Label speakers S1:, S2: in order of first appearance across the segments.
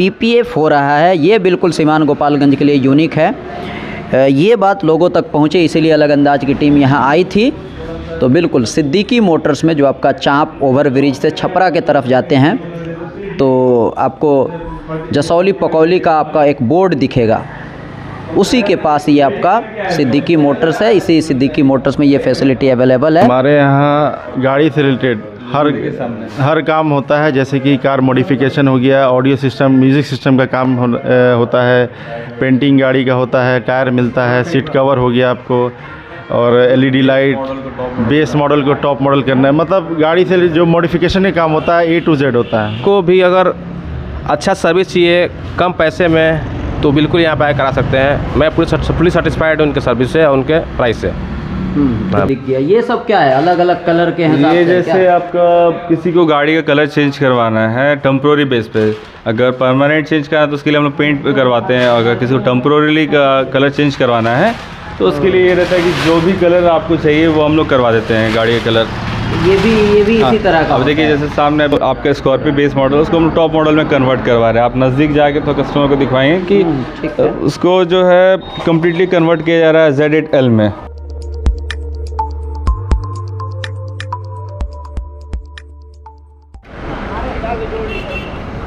S1: PPF हो रहा है, ये बिल्कुल सीवान गोपालगंज के लिए यूनिक है। ये बात लोगों तक पहुँचे, इसीलिए अलग अंदाज की टीम यहाँ आई थी। तो बिल्कुल सिद्दीकी मोटर्स में जो आपका चाँप ओवर ब्रिज से छपरा के तरफ जाते हैं तो आपको जसौली पकौली का आपका एक बोर्ड दिखेगा, उसी के पास ये आपका सिद्दीकी मोटर्स है। इसी सिद्दीकी मोटर्स में ये फैसिलिटी अवेलेबल है।
S2: हमारे यहाँ गाड़ी से रिलेटेड हर काम होता है, जैसे कि कार मॉडिफिकेशन हो गया, ऑडियो सिस्टम, म्यूज़िक सिस्टम का काम होता है, पेंटिंग गाड़ी का होता है, टायर मिलता है, सीट कवर हो गया आपको, और LED लाइट, बेस मॉडल को टॉप मॉडल करना है। मतलब गाड़ी से जो मॉडिफिकेशन का काम होता है A to Z होता है।
S3: को भी अगर अच्छा सर्विस चाहिए कम पैसे में तो बिल्कुल यहाँ पे करा सकते हैं। मैं फुली सेटिस्फाइड हूँ उनके सर्विस से और उनके प्राइस से।
S1: दिख गया। ये सब क्या है, अलग अलग कलर के हैं?
S4: ये जैसे आपका किसी को गाड़ी का कलर चेंज करवाना है टेम्प्रोरी बेस पे, अगर परमानेंट चेंज करना है तो उसके लिए हम लोग पेंट करवाते हैं। अगर किसी को टेम्प्रोरीली का कलर चेंज करवाना है तो उसके लिए ये रहता है कि जो भी कलर आपको चाहिए वो हम लोग करवा देते हैं गाड़ी का कलर।
S1: ये भी इसी तरह का।
S4: अब देखिए जैसे सामने आपका स्कॉर्पियो बेस मॉडल, उसको हम टॉप मॉडल में कन्वर्ट करवा रहे हैं। आप नज़दीक जाके तो कस्टमर को दिखवाएंगे कि उसको जो है कम्प्लीटली कन्वर्ट किया जा रहा है Z8L में।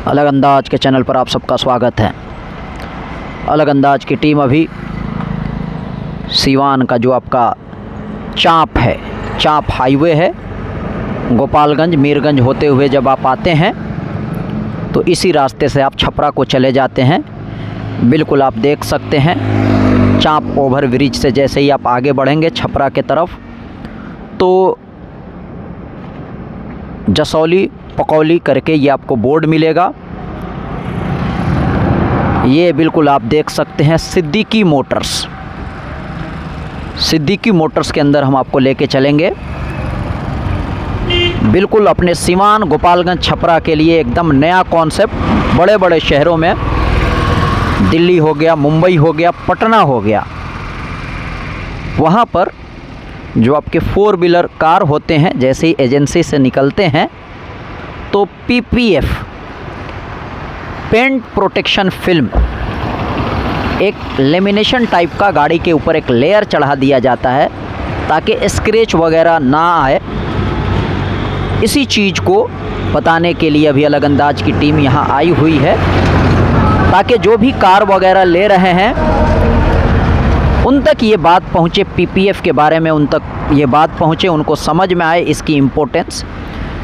S1: अलग अंदाज के चैनल पर आप सबका स्वागत है। अलग अंदाज की टीम अभी सीवान का जो आपका चाँप है, चाँप हाईवे है, गोपालगंज मीरगंज होते हुए जब आप आते हैं तो इसी रास्ते से आप छपरा को चले जाते हैं। बिल्कुल आप देख सकते हैं चाँप ओवर ब्रिज से जैसे ही आप आगे बढ़ेंगे छपरा के तरफ तो जसौली पकौली करके ये आपको बोर्ड मिलेगा। ये बिल्कुल आप देख सकते हैं सिद्दीकी मोटर्स। सिद्दीकी मोटर्स के अंदर हम आपको लेके चलेंगे। बिल्कुल अपने सीवान गोपालगंज छपरा के लिए एकदम नया कॉन्सेप्ट। बड़े बड़े शहरों में दिल्ली हो गया, मुंबई हो गया, पटना हो गया, वहाँ पर जो आपके 4 व्हीलर कार होते हैं जैसे ही एजेंसी से निकलते हैं तो PPF पेंट प्रोटेक्शन फिल्म एक लेमिनेशन टाइप का गाड़ी के ऊपर एक लेयर चढ़ा दिया जाता है ताकि स्क्रैच वगैरह ना आए। इसी चीज़ को बताने के लिए अभी अलग अंदाज की टीम यहाँ आई हुई है ताकि जो भी कार वगैरह ले रहे हैं उन तक ये बात पहुँचे, PPF के बारे में उन तक ये बात पहुँचे, उनको समझ में आए इसकी इम्पोर्टेंस।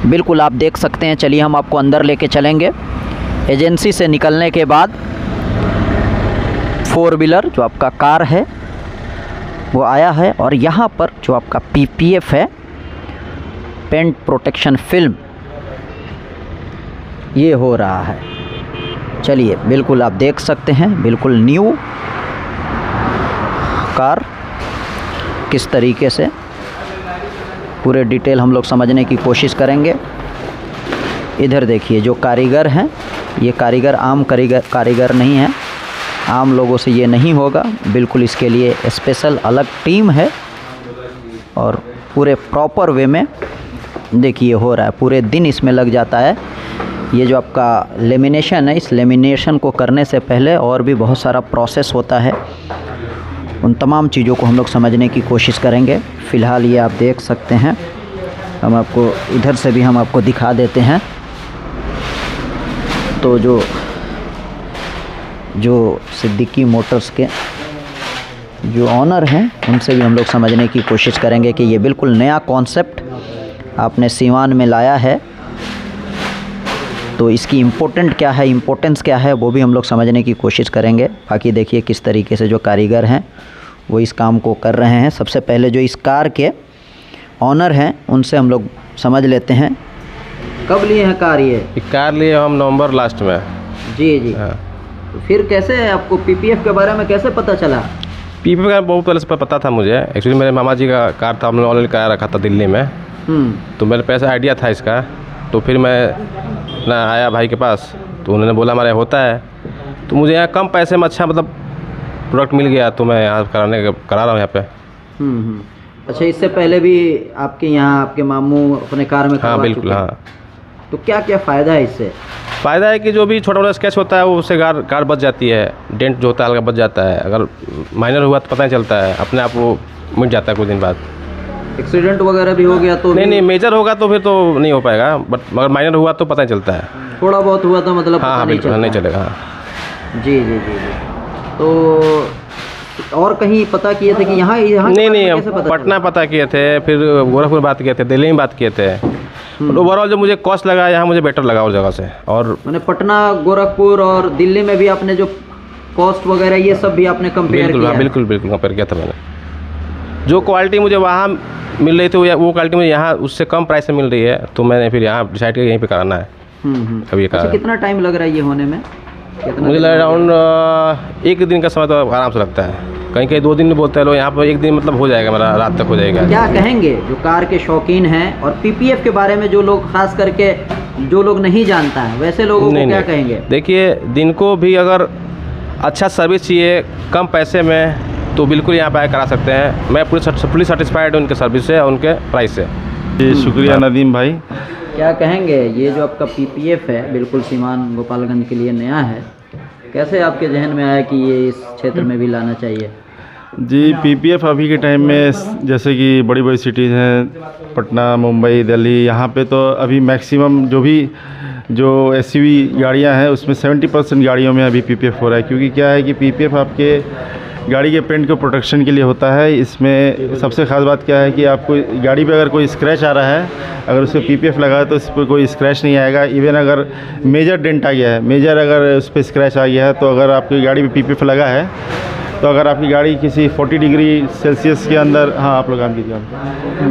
S1: बिल्कुल आप देख सकते हैं। चलिए हम आपको अंदर लेके चलेंगे। एजेंसी से निकलने के बाद 4 व्हीलर जो आपका कार है वो आया है और यहाँ पर जो आपका PPF है पेंट प्रोटेक्शन फिल्म ये हो रहा है। चलिए बिल्कुल आप देख सकते हैं बिल्कुल न्यू कार किस तरीके से, पूरे डिटेल हम लोग समझने की कोशिश करेंगे। इधर देखिए जो कारीगर हैं ये कारीगर आम कारीगर नहीं है, आम लोगों से ये नहीं होगा। बिल्कुल इसके लिए स्पेशल अलग टीम है और पूरे प्रॉपर वे में देखिए हो रहा है। पूरे दिन इसमें लग जाता है। ये जो आपका लेमिनेशन है, इस लेमिनेशन को करने से पहले और भी बहुत सारा प्रोसेस होता है। उन तमाम चीज़ों को हम लोग समझने की कोशिश करेंगे। फ़िलहाल ये आप देख सकते हैं, हम आपको इधर से भी हम आपको दिखा देते हैं। तो जो सिद्दीकी मोटर्स के जो ऑनर हैं उनसे भी हम लोग समझने की कोशिश करेंगे कि ये बिल्कुल नया कॉन्सेप्ट आपने सीवान में लाया है तो इसकी इम्पोर्टेंस क्या है वो भी हम लोग समझने की कोशिश करेंगे। बाकी देखिए किस तरीके से जो कारीगर हैं वो इस काम को कर रहे हैं। सबसे पहले जो इस कार के ऑनर हैं उनसे हम लोग समझ लेते हैं। कब लिए हैं कार? ये
S3: कार लिए हम नवंबर लास्ट में।
S1: जी हाँ। तो फिर कैसे आपको PPF के बारे में कैसे पता चला?
S3: PPF का बहुत पहले से पता था मुझे। एक्चुअली मेरे मामा जी का कार था, हमने ऑनलाइन करा रखा था दिल्ली में। तो मेरे पास आइडिया था इसका। तो फिर मैं ना आया भाई के पास तो उन्होंने बोला हमारे होता है। तो मुझे यहाँ कम पैसे में अच्छा मतलब प्रोडक्ट मिल गया तो मैं यहाँ करा रहा हूँ यहाँ पे।
S1: अच्छा, इससे पहले भी आपके यहाँ आपके मामू अपने कार में?
S3: हाँ बिल्कुल। हाँ
S1: तो क्या क्या फ़ायदा है इससे?
S3: फ़ायदा है कि जो भी छोटा मोटा स्क्रैच होता है वो उससे कार बच जाती है, डेंट जो होता है हल्का बच जाता है। अगर माइनर हुआ तो पता नहीं चलता है, अपने आप वो मिट जाता है कुछ दिन बाद।
S1: एक्सीडेंट वगैरह भी हो गया तो
S3: नहीं, मेजर होगा तो फिर तो नहीं हो पाएगा, बट मगर माइनर हुआ तो पता नहीं चलता है।
S1: थोड़ा बहुत हुआ तो मतलब
S3: हाँ,
S1: पता
S3: बिल्कुल नहीं
S1: चलता।
S3: चलेगा। हाँ।
S1: जी जी जी जी। तो और कहीं पता किए थे कि यहाँ यहाँ के बारे में
S3: नहीं,
S1: कैसे पता
S3: पटना
S1: चला?
S3: पता किए थे, फिर गोरखपुर बात किए थे, दिल्ली में बात किए थे। बट ओवरऑल जो मुझे कॉस्ट लगा यहाँ मुझे बेटर लगा उस जगह से। और
S1: मैंने पटना, गोरखपुर और दिल्ली में भी आपने जो कॉस्ट वगैरह ये सब भी आपने कंपेयर
S3: बिल्कुल,
S1: किया
S3: हाँ,
S1: है?
S3: बिल्कुल कंपेयर किया था मैंने। जो क्वालिटी मुझे वहाँ मिल रही थी वो क्वालिटी मुझे यहाँ उससे कम प्राइस में मिल रही है, तो मैंने फिर यहाँ डिसाइड किया यहीं पे कराना है। अभी ये
S1: अच्छा,
S3: करा
S1: कितना टाइम लग रहा है ये होने में? कितना
S3: मुझे
S1: दिन
S3: लग
S1: लग
S3: अराउंड 1 दिन का समय तो आराम से लगता है। कहीं 2 दिन में बोलते हैं लोग, यहाँ पर 1 दिन मतलब हो जाएगा, मेरा रात तक हो जाएगा।
S1: क्या कहेंगे जो कार के शौकीन हैं और पीपीएफ के बारे में जो लोग खास करके जो लोग नहीं जानता है वैसे लोगों को क्या कहेंगे?
S3: देखिए, दिन को भी अगर अच्छा सर्विस चाहिए कम पैसे में तो बिल्कुल यहाँ पे करा सकते हैं। मैं पूरी सेटिस्फाइड हूँ उनके सर्विस से और उनके प्राइस से।
S2: जी शुक्रिया नदीम भाई।
S1: क्या कहेंगे ये जो आपका पीपीएफ है बिल्कुल सीमान गोपालगंज के लिए नया है, कैसे आपके जहन में आया कि ये इस क्षेत्र में भी लाना चाहिए?
S2: जी पीपीएफ अभी के टाइम में जैसे कि बड़ी बड़ी सिटीज़ हैं, पटना, मुंबई, दिल्ली, यहाँ पे तो अभी मैक्सिमम जो एसयूवी गाड़ियाँ हैं उसमें 70% गाड़ियों में अभी पीपीएफ हो रहा है। क्योंकि क्या है कि पीपीएफ आपके गाड़ी के पेंट के प्रोटेक्शन के लिए होता है। इसमें सबसे ख़ास बात क्या है कि आपको गाड़ी पे अगर कोई स्क्रैच आ रहा है, अगर उस पर पीपीएफ लगा है तो इस पर कोई स्क्रैच नहीं आएगा। इवन अगर मेजर डेंट आ गया है, मेजर अगर उस पर स्क्रैच आ गया है, तो अगर आपकी गाड़ी पे पीपीएफ लगा है तो अगर आपकी गाड़ी किसी 40 डिग्री सेल्सियस के अंदर, हाँ आप लोग काम कीजिए,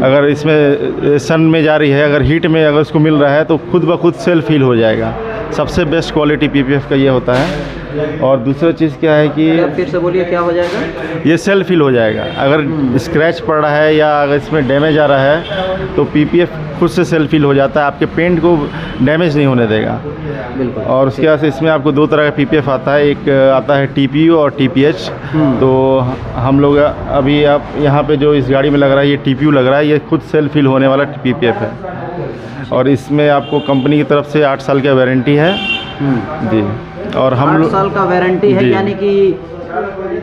S2: अगर इसमें सन में जा रही है, अगर हीट में अगर उसको मिल रहा है तो खुद ब खुद सेल्फ हील हो जाएगा। सबसे बेस्ट क्वालिटी पीपीएफ का ये होता है। और दूसरा चीज़ क्या है कि
S1: फिर से बोलिए, क्या हो जाएगा?
S2: ये सेल्फ हील हो जाएगा। अगर स्क्रैच पड़ रहा है या अगर इसमें डैमेज आ रहा है तो पीपीएफ खुद से सेल्फ हील हो जाता है, आपके पेंट को डैमेज नहीं होने देगा।
S1: बिल्कुल।
S2: और उसके बाद इसमें आपको 2 तरह का पीपीएफ आता है, एक आता है टीपीयू और टीपीएच। तो हम लोग अभी आप यहाँ पे जो इस गाड़ी में लग रहा है ये टीपीयू लग रहा है, ये खुद सेल्फ हील होने वाला पीपीएफ है। और इसमें आपको कंपनी की तरफ से 8 साल का वारंटी है। जी, और हम
S1: 8 साल का वारंटी है,
S2: जी।
S1: यानी कि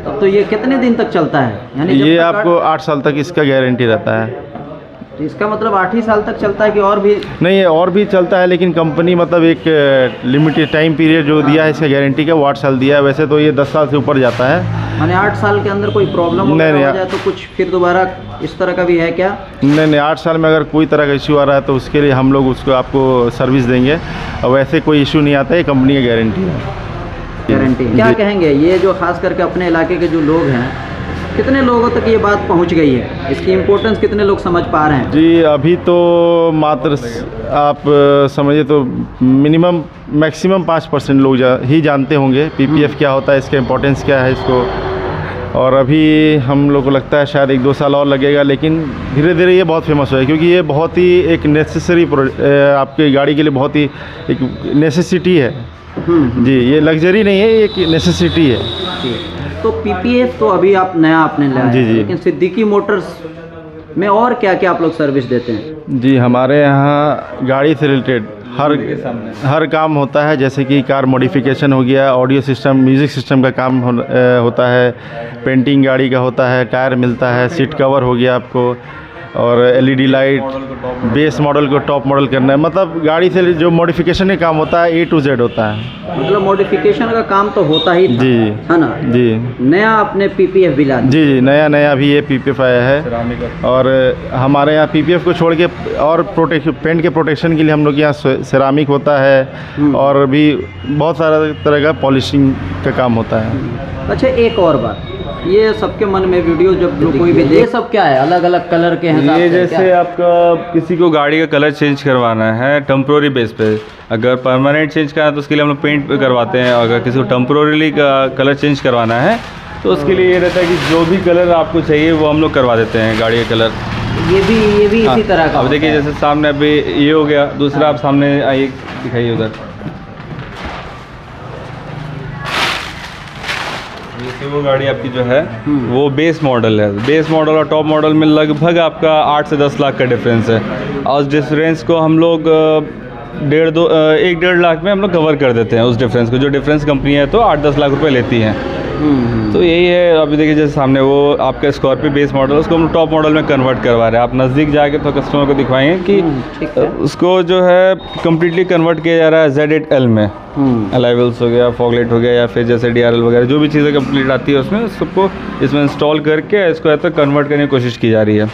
S1: अब तो ये कितने दिन तक चलता है? यानी जब
S2: ये
S1: तक
S2: आपको 8 साल तक इसका गारंटी रहता है।
S1: तो इसका मतलब 8 ही साल तक चलता है कि और भी?
S2: नहीं, और भी चलता है, लेकिन कंपनी मतलब एक लिमिटेड टाइम पीरियड जो दिया है इसका गारंटी का, वो 8 साल दिया है। वैसे तो ये 10 साल से ऊपर जाता है।
S1: माने 8 साल के अंदर कोई प्रॉब्लम
S2: नहीं,
S1: हो जाए तो कुछ फिर दोबारा इस तरह का भी है क्या?
S2: नहीं, 8 साल में अगर कोई तरह का इशू आ रहा है तो उसके लिए हम लोग उसको आपको सर्विस देंगे। और वैसे कोई इशू नहीं आता है, कंपनी की गारंटी है।
S1: गारंटी है। क्या कहेंगे ये जो खास करके अपने इलाके के जो लोग हैं, कितने लोगों तक ये बात पहुंच गई है? इसकी इम्पोर्टेंस कितने लोग समझ पा रहे हैं?
S2: जी अभी तो मात्र आप समझिए तो मिनिमम मैक्सिमम 5% लोग ही जानते होंगे पीपीएफ क्या होता है, इसका इम्पोर्टेंस क्या है इसको। और अभी हम लोग को लगता है शायद 1-2 साल और लगेगा, लेकिन धीरे धीरे ये बहुत फेमस हुआ है। क्योंकि ये बहुत ही एक नेसेसरी आपकी गाड़ी के लिए बहुत ही एक नेसेसिटी है। जी, ये लग्जरी नहीं है, ये एक नेसेसिटी है।
S1: तो पीपीएफ तो अभी आप नया आपने लाया
S2: जी,
S1: है,
S2: जी।
S1: लेकिन सिद्दीकी मोटर्स में और क्या क्या आप लोग सर्विस देते हैं?
S2: जी हमारे यहाँ गाड़ी से रिलेटेड हर काम होता है। जैसे कि कार मॉडिफिकेशन हो गया, ऑडियो सिस्टम, म्यूज़िक सिस्टम का काम होता है, पेंटिंग गाड़ी का होता है, टायर मिलता है, सीट कवर हो गया आपको, और एलईडी लाइट, बेस मॉडल को टॉप मॉडल करना है। मतलब गाड़ी से जो मॉडिफिकेशन का काम होता है A to Z होता है।
S1: मतलब मॉडिफिकेशन का काम तो होता ही था,
S2: जी,
S1: है ना?
S2: जी
S1: नया आपने पीपीएफ भी ला दिया।
S2: जी, नया अभी ये पीपीएफ आया है। और हमारे यहाँ पीपीएफ को छोड़ के और पेंट के प्रोटेक्शन के लिए हम लोग यहाँ सेरामिक होता है और भी बहुत सारा तरह का पॉलिशिंग का काम होता है।
S1: अच्छा, एक और बात, ये सबके मन में वीडियो जब कोई भी ये सब क्या है, अलग अलग कलर के हैं?
S4: ये जैसे आपका किसी को गाड़ी का कलर चेंज करवाना है टेम्प्रोरी बेस पे, अगर परमानेंट चेंज करना है तो उसके लिए हम लोग पेंट करवाते हैं। अगर किसी को टेम्प्रोरीली का कलर चेंज करवाना है तो उसके लिए ये रहता है कि जो भी कलर आपको चाहिए वो हम लोग करवा देते हैं गाड़ी का कलर।
S1: ये भी इसी तरह का
S4: अब देखिए, जैसे सामने अभी ये हो गया, दूसरा आप सामने आइए दिखाइए उधर। जैसे वो गाड़ी आपकी जो है वो बेस मॉडल है। बेस मॉडल और टॉप मॉडल में लगभग आपका 8 से 10 लाख का डिफरेंस है। और उस डिफरेंस को हम लोग 1-1.5 लाख में हम लोग कवर कर देते हैं उस डिफरेंस को। जो डिफरेंस कंपनी है तो 8-10 लाख रुपए लेती हैं। तो यही है। अभी देखिए जैसे सामने वो आपका स्कॉर्पियो बेस मॉडल, उसको हम टॉप मॉडल में कन्वर्ट करवा रहे हैं। आप नज़दीक जाके तो कस्टमर को दिखवाएंगे कि उसको जो है कम्प्लीटली कन्वर्ट किया जा रहा है Z8L में। अलाइवल्स हो गया, फॉगलाइट हो गया, या फिर जैसे DRL वगैरह जो भी चीज़ें कंप्लीट आती है उसमें सबको इसमें इंस्टॉल करके इसको ऐसा कन्वर्ट करने की कोशिश की जा रही है।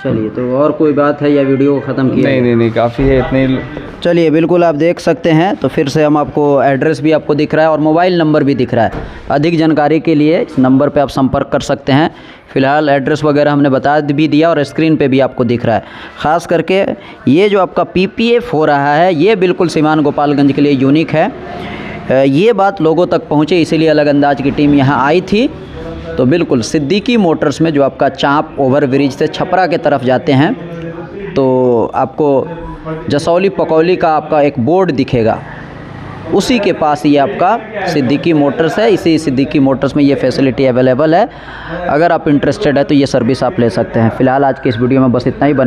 S1: चलिए, तो और कोई बात है या वीडियो को ख़त्म किया?
S4: नहीं, काफ़ी है इतनी।
S1: चलिए, बिल्कुल आप देख सकते हैं। तो फिर से हम आपको एड्रेस भी आपको दिख रहा है और मोबाइल नंबर भी दिख रहा है। अधिक जानकारी के लिए इस नंबर पे आप संपर्क कर सकते हैं। फ़िलहाल एड्रेस वगैरह हमने बता भी दिया और स्क्रीन पे भी आपको दिख रहा है। ख़ास करके ये जो आपका PPF हो रहा है ये बिल्कुल सीमान गोपालगंज के लिए यूनिक है। ये बात लोगों तक पहुँचे इसीलिए अलग अंदाज की टीम यहाँ आई थी। तो बिल्कुल सिद्दीकी मोटर्स में जो आपका चाँप ओवर ब्रिज से छपरा के तरफ जाते हैं तो आपको जसौली पकौली का आपका एक बोर्ड दिखेगा, उसी के पास ये आपका सिद्दीकी मोटर्स है। इसी सिद्दीकी मोटर्स में ये फैसिलिटी अवेलेबल है। अगर आप इंटरेस्टेड है तो ये सर्विस आप ले सकते हैं। फ़िलहाल आज के इस वीडियो में बस इतना ही।